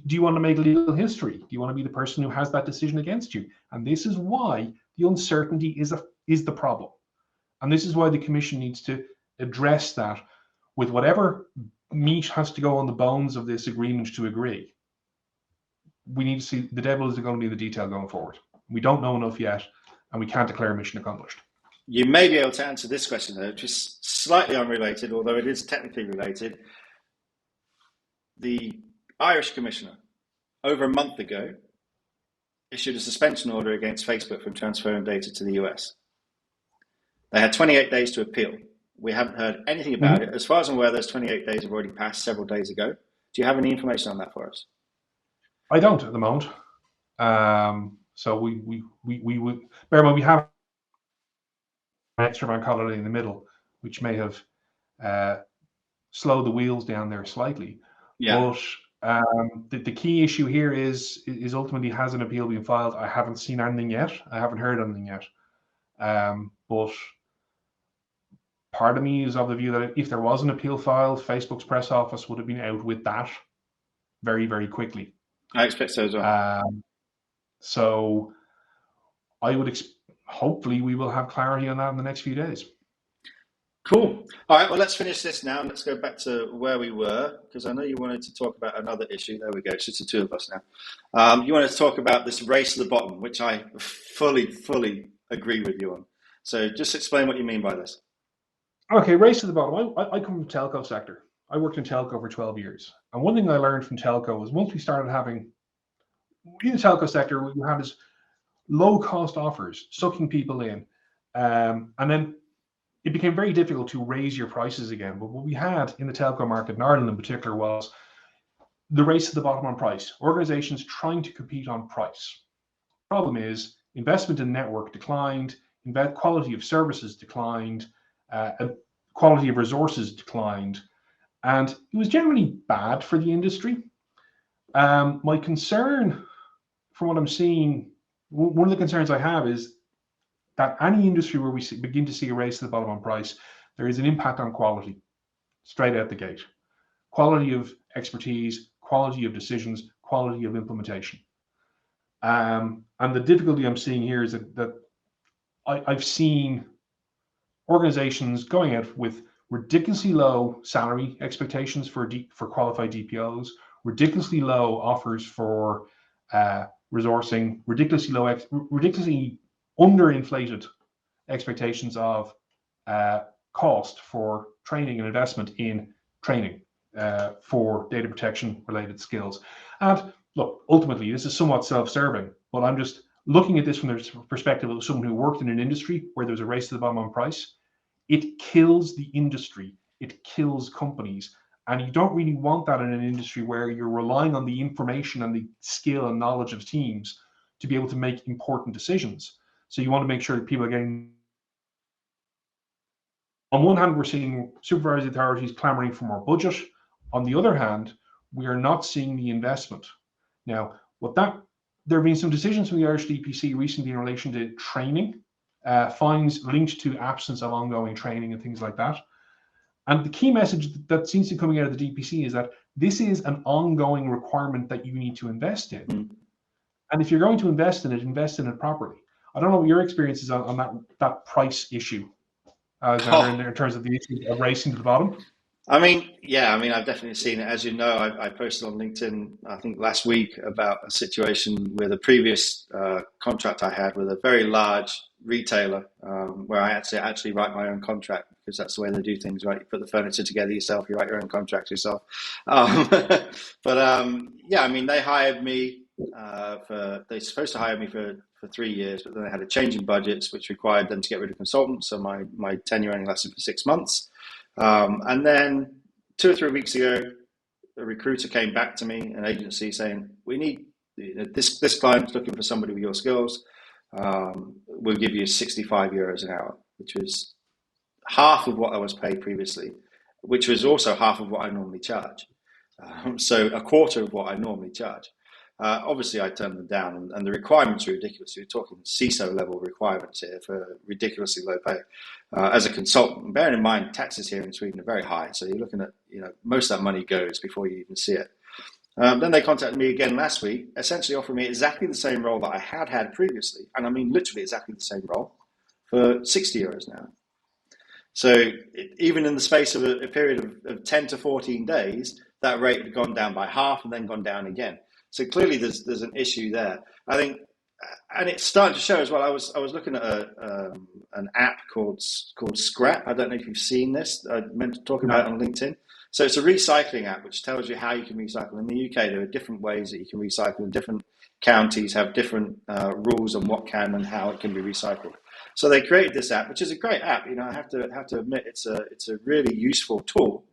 you want to make legal history? Do you want to be the person who has that decision against you? And this is why the uncertainty is the problem. And this is why the Commission needs to address that with whatever meat has to go on the bones of this agreement to agree. We need to see the devil is going to be in the detail going forward. We don't know enough yet, and we can't declare mission accomplished. You may be able to answer this question, though, which is slightly unrelated, although it is technically related. The Irish Commissioner, over a month ago, issued a suspension order against Facebook from transferring data to the US. They had 28 days to appeal. We haven't heard anything about it. As far as I'm aware, those 28 days have already passed several days ago. Do you have any information on that for us? I don't at the moment. So we would bear in mind we have an extra bank holiday in the middle, which may have slowed the wheels down there slightly. Yeah. But the key issue here is ultimately, has an appeal been filed? I haven't seen anything yet. I haven't heard anything yet. But Part of me is of the view that if there was an appeal filed, Facebook's press office would have been out with that very, very quickly. I expect so as well. So I would hopefully we will have clarity on that in the next few days. Cool. All right, well, let's finish this now. Let's go back to where we were, because I know you wanted to talk about another issue. There we go. It's just the two of us now. You wanted to talk about this race to the bottom, which I fully agree with you on. So just explain what you mean by this. Okay, race to the bottom. I come from the telco sector. I worked in telco for 12 years. And one thing I learned from telco was once we started having, in the telco sector, what you have is low-cost offers, sucking people in. And then it became very difficult to raise your prices again. But what we had in the telco market, in Ireland in particular, was the race to the bottom on price. Organizations trying to compete on price. Problem is, investment in network declined, quality of services declined, quality of resources declined, and it was generally bad for the industry. My concern, from what I'm seeing, one of the concerns I have is that any industry where we begin to see a race to the bottom on price, there is an impact on quality straight out the gate. Quality of expertise, quality of decisions, quality of implementation. And the difficulty I'm seeing here is that I've seen organizations going out with ridiculously low salary expectations for qualified DPOs, ridiculously low offers for resourcing, ridiculously underinflated expectations of cost for training and investment in training for data protection related skills. And look, ultimately, this is somewhat self-serving, but I'm just looking at this from the perspective of someone who worked in an industry where there's a race to the bottom on price. It kills the industry. It kills companies. And you don't really want that in an industry where you're relying on the information and the skill and knowledge of teams to be able to make important decisions. So you want to make sure that people are getting. On one hand, we're seeing supervisory authorities clamoring for more budget. On the other hand, we are not seeing the investment. Now, there have been some decisions from the Irish DPC recently in relation to training, fines linked to absence of ongoing training and things like that. And the key message that seems to be coming out of the DPC is that this is an ongoing requirement that you need to invest in. And if you're going to invest in it properly. I don't know what your experience is on that price issue, Alexander, in terms of the issue of racing to the bottom. I mean, I've definitely seen it. As you know, I posted on LinkedIn, I think last week, about a situation with a previous contract I had with a very large retailer, where I had to actually write my own contract, because that's the way they do things, right? You put the furniture together yourself, you write your own contract yourself. They hired me they're supposed to hire me for 3 years, but then they had a change in budgets, which required them to get rid of consultants. So my tenure only lasted for 6 months. And then 2 or 3 weeks ago, a recruiter came back to me, an agency, saying, we need this client's looking for somebody with your skills. We'll give you 65 euros an hour, which was half of what I was paid previously, which was also half of what I normally charge. So a quarter of what I normally charge. Obviously, I turned them down, and the requirements are ridiculous. You're talking CISO level requirements here for ridiculously low pay as a consultant. Bearing in mind, taxes here in Sweden are very high, so you're looking at most of that money goes before you even see it. Then they contacted me again last week, essentially offering me exactly the same role that I had previously, and I mean literally exactly the same role, for 60 euros an hour. So even in the space of a period of 10 to 14 days, that rate had gone down by half and then gone down again. So clearly there's an issue there. I think, and it's starting to show as well. I was looking at an app called Scrap. I don't know if you've seen this. I meant to talk about it on LinkedIn. So it's a recycling app which tells you how you can recycle. In the UK, there are different ways that you can recycle, and different counties have different rules on what can and how it can be recycled. So they created this app, which is a great app. I have to admit, it's a really useful tool.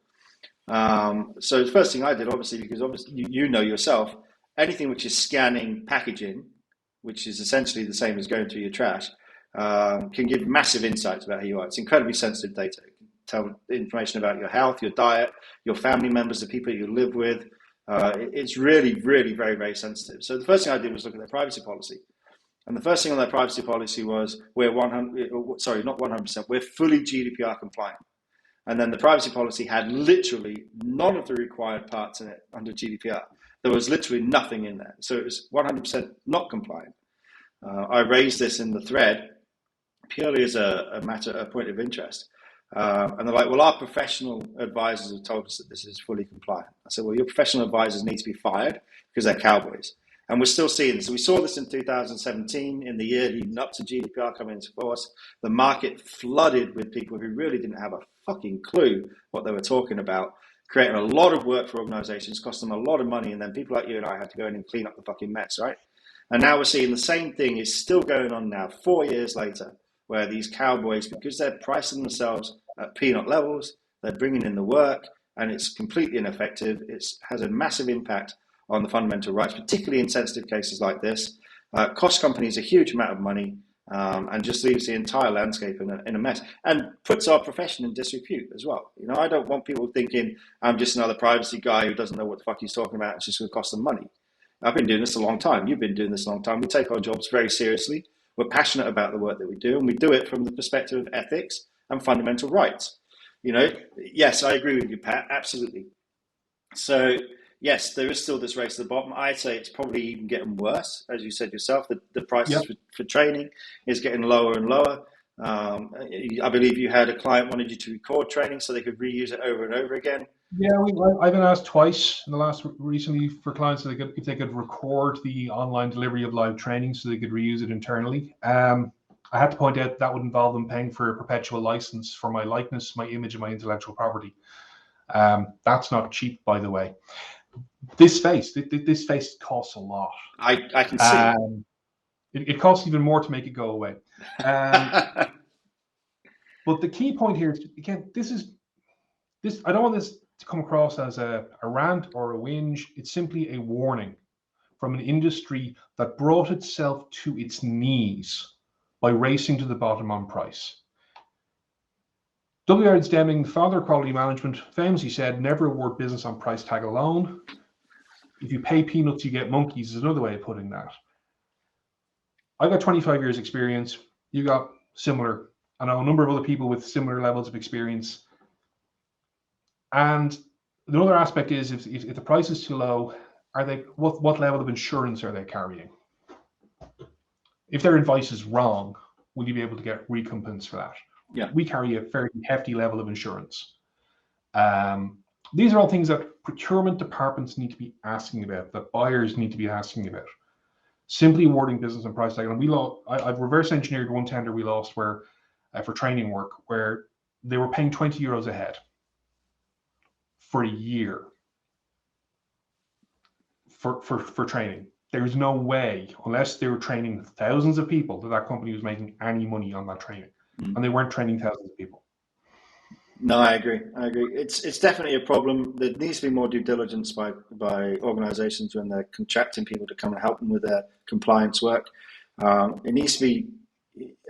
So the first thing I did, obviously, because you know yourself, anything which is scanning packaging, which is essentially the same as going through your trash, can give massive insights about who you are. It's incredibly sensitive data. It can tell information about your health, your diet, your family members, the people you live with. It's really, really very, very sensitive. So the first thing I did was look at their privacy policy. And the first thing on their privacy policy was we're 100%, we're fully GDPR compliant. And then the privacy policy had literally none of the required parts in it under GDPR. There was literally nothing in there. So it was 100% not compliant. I raised this in the thread purely as a point of interest. And they're like, well, our professional advisors have told us that this is fully compliant. I said, well, your professional advisors need to be fired because they're cowboys. And we're still seeing this. So we saw this in 2017, in the year leading up to GDPR coming into force. The market flooded with people who really didn't have a fucking clue what they were talking about, creating a lot of work for organizations, cost them a lot of money, and then people like you and I had to go in and clean up the fucking mess, right? And now we're seeing the same thing is still going on now, 4 years later, where these cowboys, because they're pricing themselves at peanut levels, they're bringing in the work, and it's completely ineffective. It has a massive impact on the fundamental rights, particularly in sensitive cases like this. Costs companies a huge amount of money, and just leaves the entire landscape in a mess, and puts our profession in disrepute as well. You know, I don't want people thinking I'm just another privacy guy who doesn't know what the fuck he's talking about. It's just going to cost them money. I've been doing this a long time. You've been doing this a long time. We take our jobs very seriously. We're passionate about the work that we do, and we do it from the perspective of ethics and fundamental rights. You know, yes, I agree with you, Pat, absolutely. So, yes, there is still this race to the bottom. I'd say it's probably even getting worse, as you said yourself. The prices for training is getting lower and lower. I believe you had a client wanted you to record training so they could reuse it over and over again. Yeah, I've been asked twice in the last recently for clients if they could record the online delivery of live training so they could reuse it internally. I had to point out that would involve them paying for a perpetual license for my likeness, my image, and my intellectual property. That's not cheap, by the way. This space costs a lot. I can see. It costs even more to make it go away. But the key point here is, again, this. I don't want this to come across as a rant or a whinge. It's simply a warning from an industry that brought itself to its knees by racing to the bottom on price. W. Ernst Deming, father of quality management, famously said, never award business on price tag alone. If you pay peanuts, you get monkeys, is another way of putting that. I got 25 years experience. You got similar. I know a number of other people with similar levels of experience. And the other aspect is if the price is too low, what level of insurance are they carrying? If their advice is wrong, will you be able to get recompense for that? Yeah. We carry a fairly hefty level of insurance. These are all things that procurement departments need to be asking about, that buyers need to be asking about. Simply awarding business and price tag. And I've reverse engineered one tender we lost where for training work where they were paying 20 euros a head for a year for training. There's no way, unless they were training thousands of people, that company was making any money on that training. And they weren't training thousands of people. No, I agree. It's definitely a problem. There needs to be more due diligence by organizations when they're contracting people to come and help them with their compliance work. It needs to be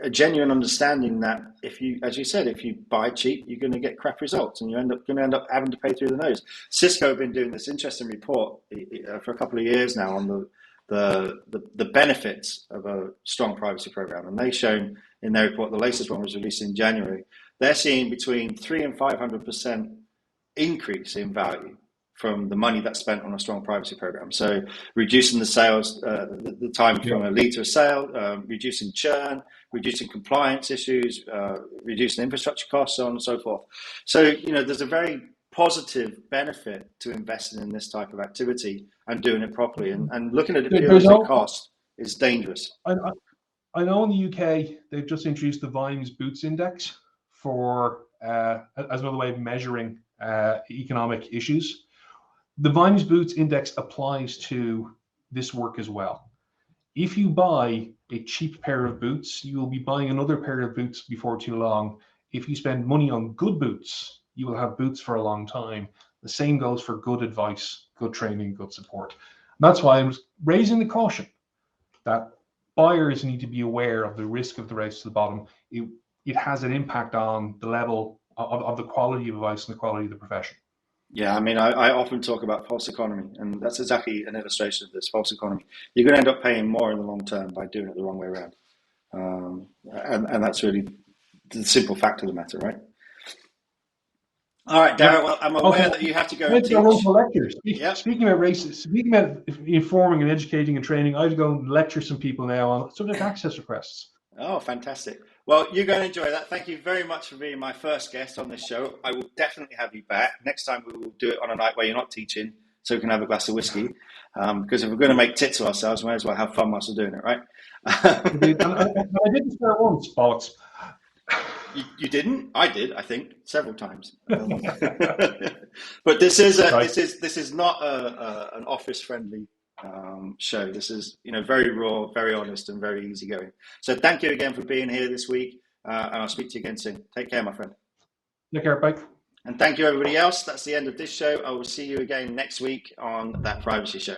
a genuine understanding that if you, as you said, if you buy cheap, you're going to get crap results, and you're going to end up having to pay through the nose. Cisco have been doing this interesting report for a couple of years now on the benefits of a strong privacy program, and they've shown in their report, the latest one was released in January, they're seeing between 300% and 500% increase in value from the money that's spent on a strong privacy program. So reducing the sales, the time from a lead to a sale, reducing churn, reducing compliance issues, reducing infrastructure costs, so on and so forth. So, you know, there's a very positive benefit to investing in this type of activity and doing it properly. And looking at it purely as a cost is dangerous. I know in the UK, they've just introduced the Vimes Boots Index for as another way of measuring economic issues. The Vimes Boots Index applies to this work as well. If you buy a cheap pair of boots, you will be buying another pair of boots before too long. If you spend money on good boots, you will have boots for a long time. The same goes for good advice, good training, good support. And that's why I was raising the caution that buyers need to be aware of the risk of the race to the bottom. It has an impact on the level of the quality of advice and the quality of the profession. Yeah, I mean, I often talk about false economy, and that's exactly an illustration of this false economy. You're going to end up paying more in the long term by doing it the wrong way around. And that's really the simple fact of the matter, right? All right, Yeah. Daragh. Well, I'm aware that you have to go and Let's go run teach. for lectures. Yep. Speaking about races, speaking about informing and educating and training, I have to go and lecture some people now on subject access requests. Oh, fantastic. Well, you go and enjoy that. Thank you very much for being my first guest on this show. I will definitely have you back. Next time we will do it on a night where you're not teaching, so we can have a glass of whiskey. Because if we're going to make tits of ourselves, we might as well have fun whilst we're doing it, right? And I didn't start once, bollocks. You didn't? I did, I think, several times. But this is not an office friendly show. This is very raw, very honest, and very easygoing. So thank you again for being here this week, and I'll speak to you again soon. Take care, my friend. Take care, bye. And thank you, everybody else. That's the end of this show. I will see you again next week on That Privacy Show.